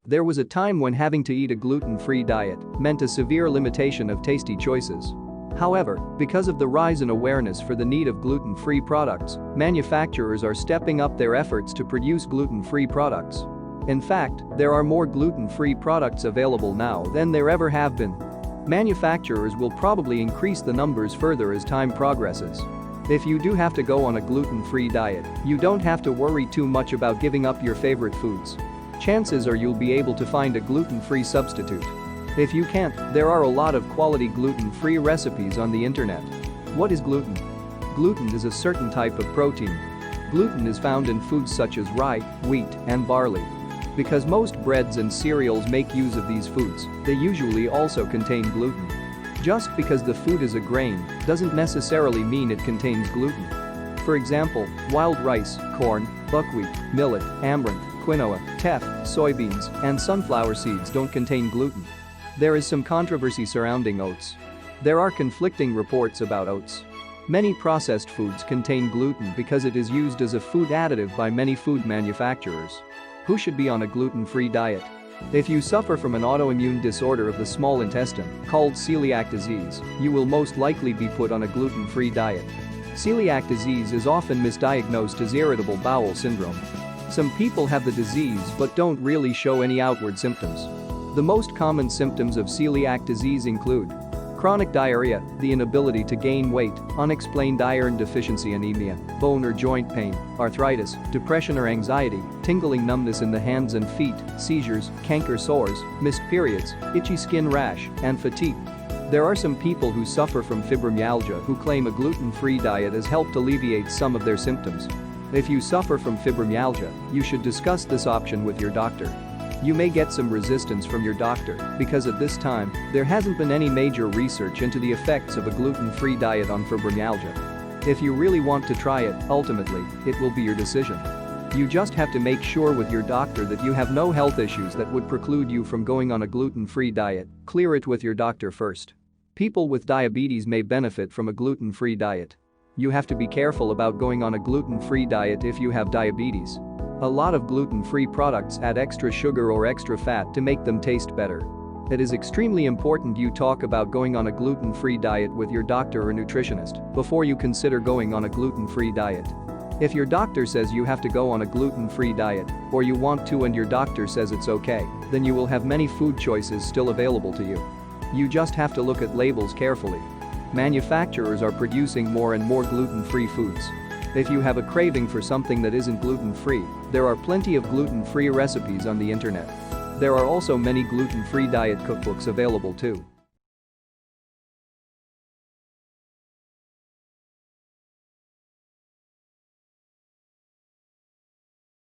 There was a time when having to eat a gluten-free diet meant a severe limitation of tasty choices. However, because of the rise in awareness for the need of gluten-free products, manufacturers are stepping up their efforts to produce gluten-free products. In fact, there are more gluten-free products available now than there ever have been. Manufacturers will probably increase the numbers further as time progresses. If you do have to go on a gluten-free diet, you don't have to worry too much about giving up your favorite foods. Chances are you'll be able to find a gluten-free substitute. If you can't, there are a lot of quality gluten-free recipes on the internet. What is gluten? Gluten is a certain type of protein. Gluten is found in foods such as rye, wheat, and barley. Because most breads and cereals make use of these foods, they usually also contain gluten. Just because the food is a grain doesn't necessarily mean it contains gluten. For example, wild rice, corn, buckwheat, millet, amaranth, quinoa, teff, soybeans, and sunflower seeds don't contain gluten. There is some controversy surrounding oats. There are conflicting reports about oats. Many processed foods contain gluten because it is used as a food additive by many food manufacturers. Who should be on a gluten-free diet? If you suffer from an autoimmune disorder of the small intestine called celiac disease, you will most likely be put on a gluten-free diet. Celiac disease is often misdiagnosed as irritable bowel syndrome. Some people have the disease but don't really show any outward symptoms. The most common symptoms of celiac disease include chronic diarrhea, the inability to gain weight, unexplained iron deficiency anemia, bone or joint pain, arthritis, depression or anxiety, tingling numbness in the hands and feet, seizures, canker sores, missed periods, itchy skin rash, and fatigue. There are some people who suffer from fibromyalgia who claim a gluten-free diet has helped alleviate some of their symptoms. If you suffer from fibromyalgia, you should discuss this option with your doctor. You may get some resistance from your doctor because at this time, there hasn't been any major research into the effects of a gluten-free diet on fibromyalgia. If you really want to try it, ultimately, it will be your decision. You just have to make sure with your doctor that you have no health issues that would preclude you from going on a gluten-free diet. Clear it with your doctor first. People with diabetes may benefit from a gluten-free diet. You have to be careful about going on a gluten-free diet if you have diabetes. A lot of gluten-free products add extra sugar or extra fat to make them taste better. It is extremely important you talk about going on a gluten-free diet with your doctor or nutritionist before you consider going on a gluten-free diet. If your doctor says you have to go on a gluten-free diet, or you want to and your doctor says it's okay, then you will have many food choices still available to you. You just have to look at labels carefully. Manufacturers are producing more and more gluten-free foods. If you have a craving for something that isn't gluten-free, there are plenty of gluten-free recipes on the internet. There are also many gluten-free diet cookbooks available too.